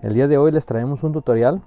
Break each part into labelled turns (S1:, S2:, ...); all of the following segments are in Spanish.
S1: El día de hoy les traemos un tutorial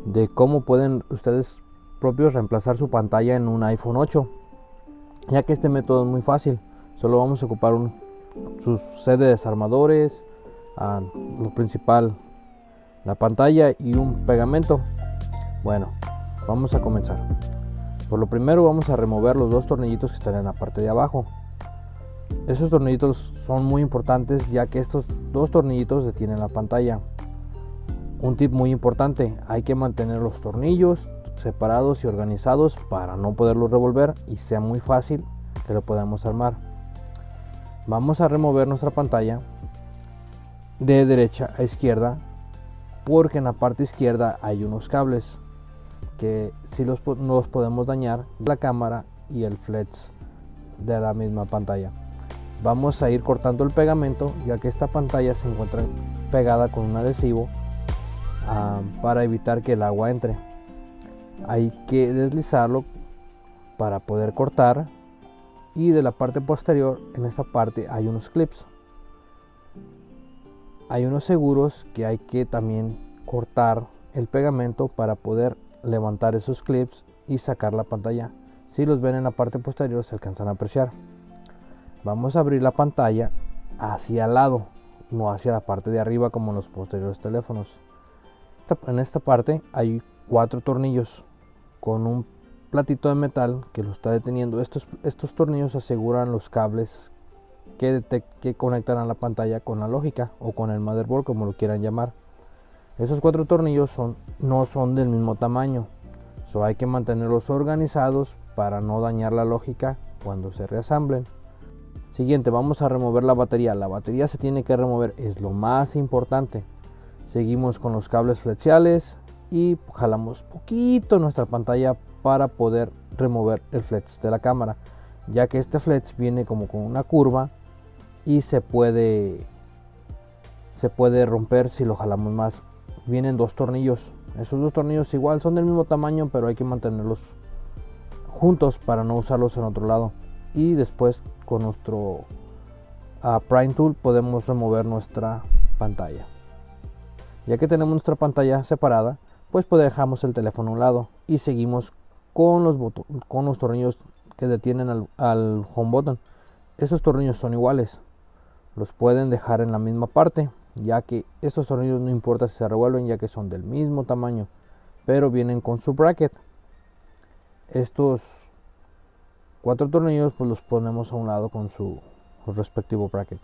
S1: de cómo pueden ustedes propios reemplazar su pantalla en un iPhone 8, ya que este método es muy fácil. Solo vamos a ocupar su set de desarmadores, lo principal, la pantalla y un pegamento. Bueno, vamos a comenzar. Por lo primero vamos a remover los dos tornillitos que están en la parte de abajo. Esos tornillitos son muy importantes, ya que estos dos tornillitos detienen la pantalla. Un tip muy importante: hay que mantener los tornillos separados y organizados para no poderlos revolver y sea muy fácil que lo podamos armar. Vamos a remover nuestra pantalla de derecha a izquierda, porque en la parte izquierda hay unos cables que si los podemos dañar, la cámara y el flex de la misma pantalla. Vamos a ir cortando el pegamento, ya que esta pantalla se encuentra pegada con un adhesivo para evitar que el agua entre. Hay que deslizarlo para poder cortar, y de la parte posterior, en esta parte hay unos clips, hay unos seguros que hay que también cortar el pegamento para poder levantar esos clips y sacar la pantalla. Si los ven en la parte posterior se alcanzan a apreciar. Vamos a abrir la pantalla hacia el lado, no hacia la parte de arriba como en los posteriores teléfonos. En esta parte hay 4 tornillos con un platito de metal que lo está deteniendo. Estos tornillos aseguran los cables que conectan a la pantalla con la lógica o con el motherboard, como lo quieran llamar. Esos 4 tornillos no son del mismo tamaño, hay que mantenerlos organizados para no dañar la lógica cuando se reasamblen. Siguiente, vamos a remover la batería. La batería se tiene que remover, es lo más importante. Seguimos con los cables flexibles y jalamos poquito nuestra pantalla para poder remover el flex de la cámara, ya que este flex viene como con una curva y se puede romper si lo jalamos más. Vienen 2 tornillos, esos 2 tornillos igual son del mismo tamaño, pero hay que mantenerlos juntos para no usarlos en otro lado. Y después con nuestro Prime Tool podemos remover nuestra pantalla. Ya que tenemos nuestra pantalla separada, pues dejamos el teléfono a un lado y seguimos con los tornillos que detienen al home button. Esos tornillos son iguales, los pueden dejar en la misma parte, ya que estos tornillos no importa si se revuelven, ya que son del mismo tamaño, pero vienen con su bracket. Estos 4 tornillos pues los ponemos a un lado con su respectivo bracket.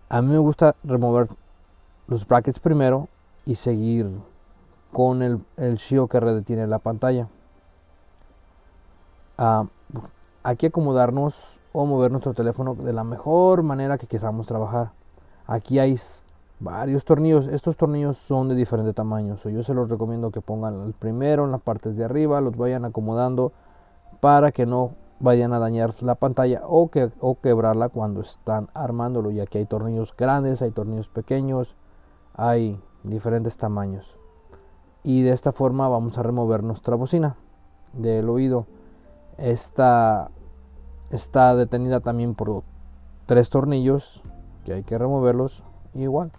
S1: A mí me gusta remover los brackets primero y seguir con el shield que detiene la pantalla. Hay que acomodarnos o mover nuestro teléfono de la mejor manera que queramos trabajar. Aquí hay varios tornillos. Estos tornillos son de diferentes tamaños, yo se los recomiendo que pongan el primero en las partes de arriba, los vayan acomodando para que no vayan a dañar la pantalla o quebrarla cuando están armándolo, ya que hay tornillos grandes, hay tornillos pequeños, hay diferentes tamaños. Y de esta forma vamos a remover nuestra bocina del oído. Esta está detenida también por 3 tornillos que hay que removerlos igual.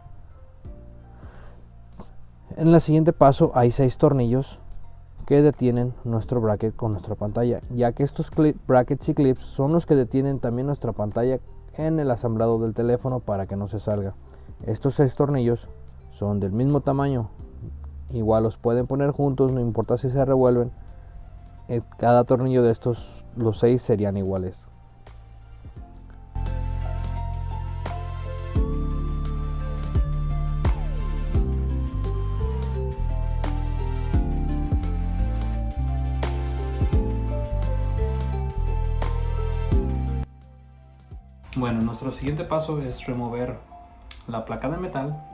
S1: En el siguiente paso hay 6 tornillos que detienen nuestro bracket con nuestra pantalla, ya que estos brackets y clips son los que detienen también nuestra pantalla en el asamblado del teléfono para que no se salga. Estos 6 tornillos son del mismo tamaño, igual los pueden poner juntos, no importa si se revuelven. Cada tornillo de estos, los 6 serían iguales. Bueno, nuestro siguiente paso es remover la placa de metal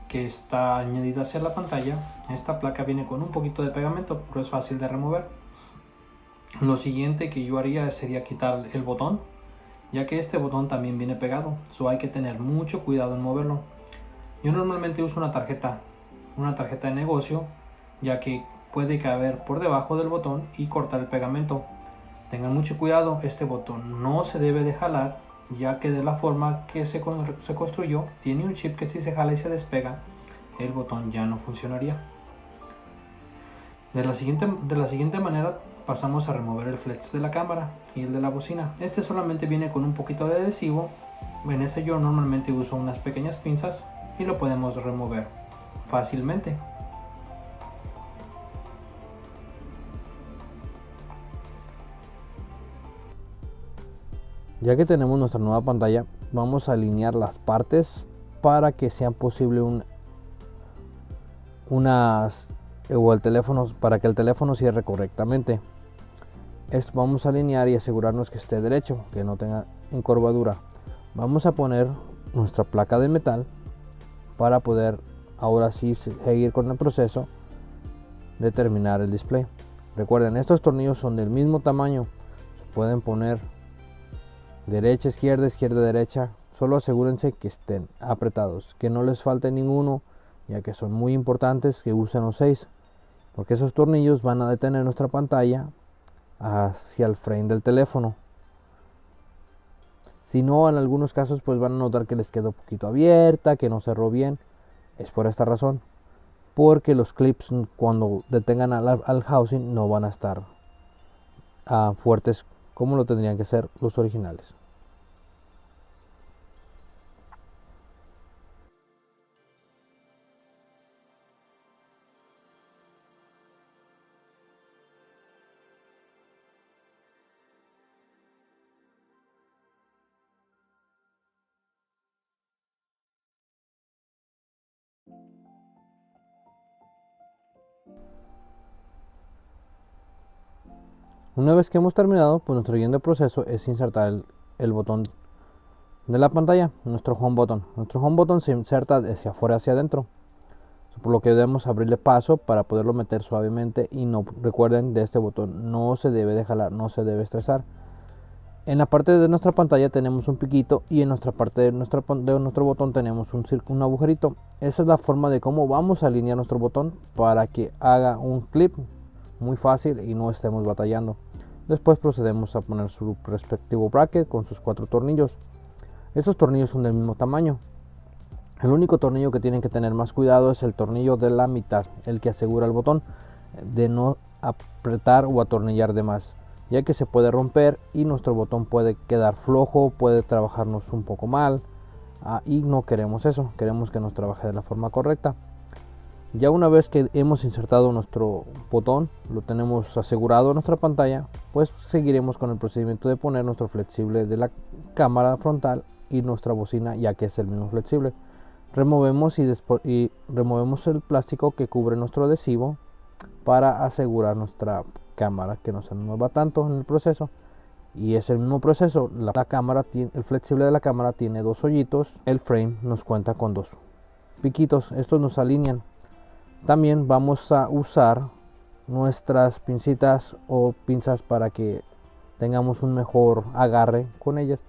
S1: que está añadida hacia la pantalla. Esta placa viene con un poquito de pegamento, pero es fácil de remover. Lo siguiente que yo haría sería quitar el botón, ya que este botón también viene pegado, hay que tener mucho cuidado en moverlo. Yo normalmente uso una tarjeta de negocio, ya que puede caber por debajo del botón y cortar el pegamento. Tengan mucho cuidado, este botón no se debe de jalar ya que de la forma que se construyó, tiene un chip que si se jala y se despega, el botón ya no funcionaría. De la siguiente manera pasamos a remover el flex de la cámara y el de la bocina. Este solamente viene con un poquito de adhesivo. En este yo normalmente uso unas pequeñas pinzas y lo podemos remover fácilmente. Ya que tenemos nuestra nueva pantalla, vamos a alinear las partes para que sea posible para que el teléfono cierre correctamente. Vamos a alinear y asegurarnos que esté derecho, que no tenga encorvadura. Vamos a poner nuestra placa de metal para poder ahora sí seguir con el proceso de terminar el display. Recuerden, estos tornillos son del mismo tamaño, se pueden poner derecha, izquierda, izquierda, derecha. Solo asegúrense que estén apretados, que no les falte ninguno, ya que son muy importantes que usen los 6, porque esos tornillos van a detener nuestra pantalla hacia el frame del teléfono. Si no, en algunos casos pues van a notar que les quedó un poquito abierta, que no cerró bien. Es por esta razón, porque los clips cuando detengan al housing no van a estar fuertes como lo tendrían que ser los originales. Una vez que hemos terminado, pues nuestro siguiente proceso es insertar el botón de la pantalla, nuestro home button. Nuestro home button se inserta hacia afuera hacia adentro, por lo que debemos abrirle paso para poderlo meter suavemente. Y no, recuerden, de este botón no se debe de jalar, no se debe estresar. En la parte de nuestra pantalla tenemos un piquito y en nuestra parte de nuestro botón tenemos un agujerito. Esa es la forma de cómo vamos a alinear nuestro botón para que haga un clip muy fácil y no estemos batallando. Después procedemos a poner su respectivo bracket con sus 4 tornillos. Estos tornillos son del mismo tamaño. El único tornillo que tienen que tener más cuidado es el tornillo de la mitad, el que asegura el botón de no apretar o atornillar de más, ya que se puede romper y nuestro botón puede quedar flojo, puede trabajarnos un poco mal, y no queremos eso, queremos que nos trabaje de la forma correcta. Ya una vez que hemos insertado nuestro botón, lo tenemos asegurado en nuestra pantalla, pues seguiremos con el procedimiento de poner nuestro flexible de la cámara frontal y nuestra bocina, ya que es el mismo flexible. Removemos y removemos el plástico que cubre nuestro adhesivo para asegurar nuestra cámara que no se mueva tanto en el proceso. Y es el mismo proceso. El flexible de la cámara tiene 2 hoyitos, el frame nos cuenta con 2 piquitos, estos nos alinean. También vamos a usar nuestras pincitas o pinzas para que tengamos un mejor agarre con ellas.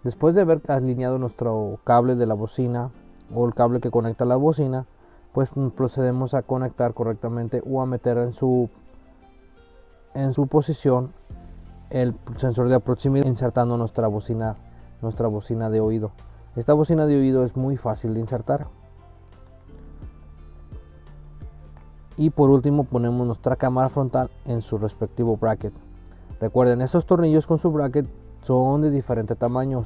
S1: Después de haber alineado nuestro cable de la bocina o el cable que conecta la bocina, pues procedemos a conectar correctamente o a meter en su posición el sensor de proximidad, insertando nuestra bocina de oído. Esta bocina de oído es muy fácil de insertar. Y por último ponemos nuestra cámara frontal en su respectivo bracket. Recuerden, estos tornillos con su bracket son de diferente tamaño,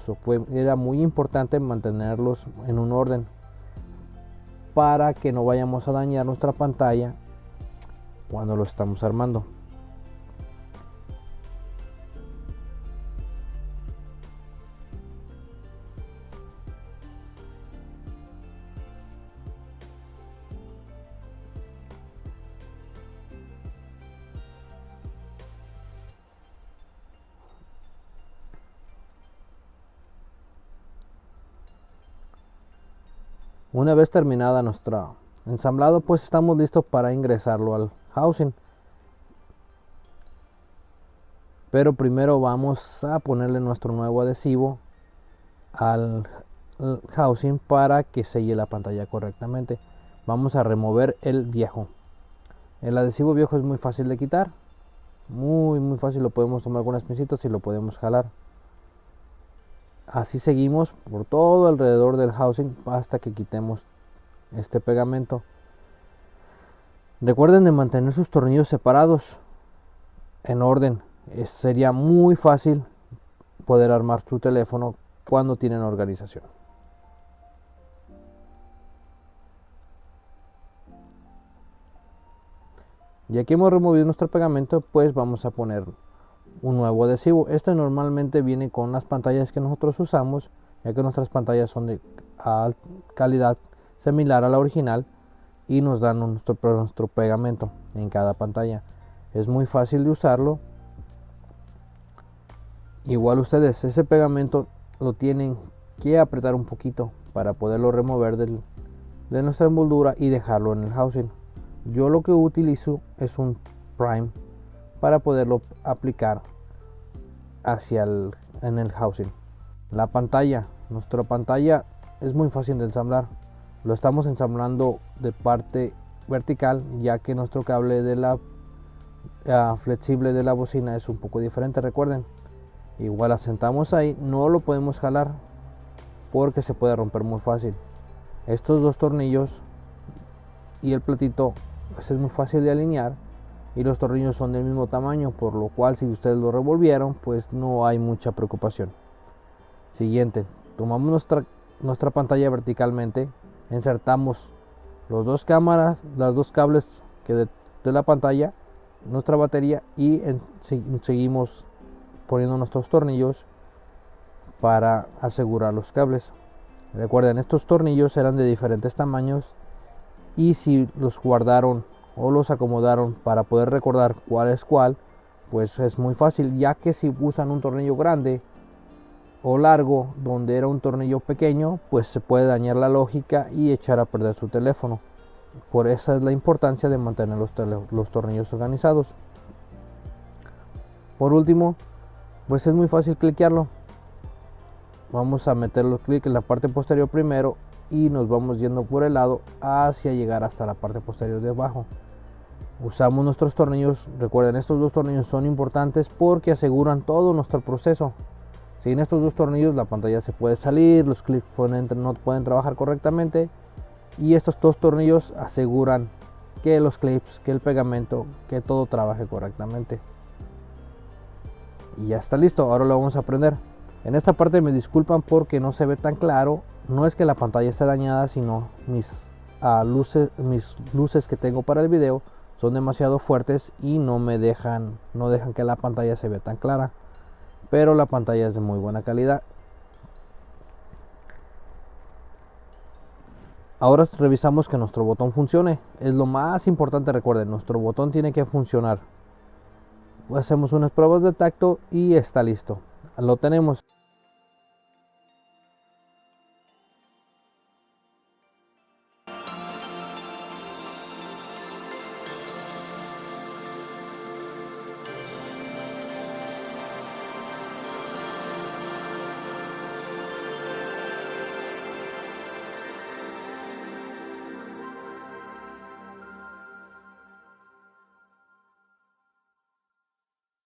S1: era muy importante mantenerlos en un orden para que no vayamos a dañar nuestra pantalla cuando lo estamos armando. Una vez terminada nuestro ensamblado, pues estamos listos para ingresarlo al housing. Pero primero vamos a ponerle nuestro nuevo adhesivo al housing para que selle la pantalla correctamente. Vamos a remover el viejo. El adhesivo viejo es muy fácil de quitar, muy fácil, lo podemos tomar con unas pincitas y lo podemos jalar. Así seguimos por todo alrededor del housing hasta que quitemos este pegamento. Recuerden de mantener sus tornillos separados en orden. Sería muy fácil poder armar su teléfono cuando tienen organización. Ya que hemos removido nuestro pegamento, pues vamos a poner un nuevo adhesivo. Este normalmente viene con las pantallas que nosotros usamos, ya que nuestras pantallas son de calidad similar a la original y nos dan nuestro pegamento en cada pantalla. Es muy fácil de usarlo. Igual ustedes ese pegamento lo tienen que apretar un poquito para poderlo remover de nuestra envoltura y dejarlo en el housing. Yo lo que utilizo es un prime para poderlo aplicar en el housing. La pantalla, nuestra pantalla es muy fácil de ensamblar. Lo estamos ensamblando de parte vertical, ya que nuestro cable de la flexible de la bocina es un poco diferente. Recuerden, igual asentamos ahí, no lo podemos jalar porque se puede romper muy fácil. Estos dos tornillos y el platito pues es muy fácil de alinear, y los tornillos son del mismo tamaño, por lo cual si ustedes lo revolvieron pues no hay mucha preocupación. Siguiente, tomamos nuestra pantalla verticalmente, insertamos los dos cables que de la pantalla, nuestra batería, y seguimos poniendo nuestros tornillos para asegurar los cables. Recuerden, estos tornillos eran de diferentes tamaños, y si los guardaron o los acomodaron para poder recordar cuál es cuál, pues es muy fácil, ya que si usan un tornillo grande o largo donde era un tornillo pequeño, pues se puede dañar la lógica y echar a perder su teléfono. Por eso es la importancia de mantener los tornillos organizados. Por último, pues es muy fácil cliquearlo. Vamos a meter los clics en la parte posterior primero y nos vamos yendo por el lado hacia llegar hasta la parte posterior de abajo. Usamos nuestros tornillos. Recuerden, estos dos tornillos son importantes porque aseguran todo nuestro proceso. Sin estos dos tornillos la pantalla se puede salir, los clips no pueden trabajar correctamente, y estos dos tornillos aseguran que los clips, que el pegamento, que todo trabaje correctamente. Y ya está listo. Ahora lo vamos a prender. En esta parte me disculpan porque no se ve tan claro. No es que la pantalla esté dañada, sino mis luces que tengo para el video son demasiado fuertes y no dejan que la pantalla se vea tan clara. Pero la pantalla es de muy buena calidad. Ahora revisamos que nuestro botón funcione. Es lo más importante. Recuerden, nuestro botón tiene que funcionar. Hacemos unas pruebas de tacto y está listo. Lo tenemos.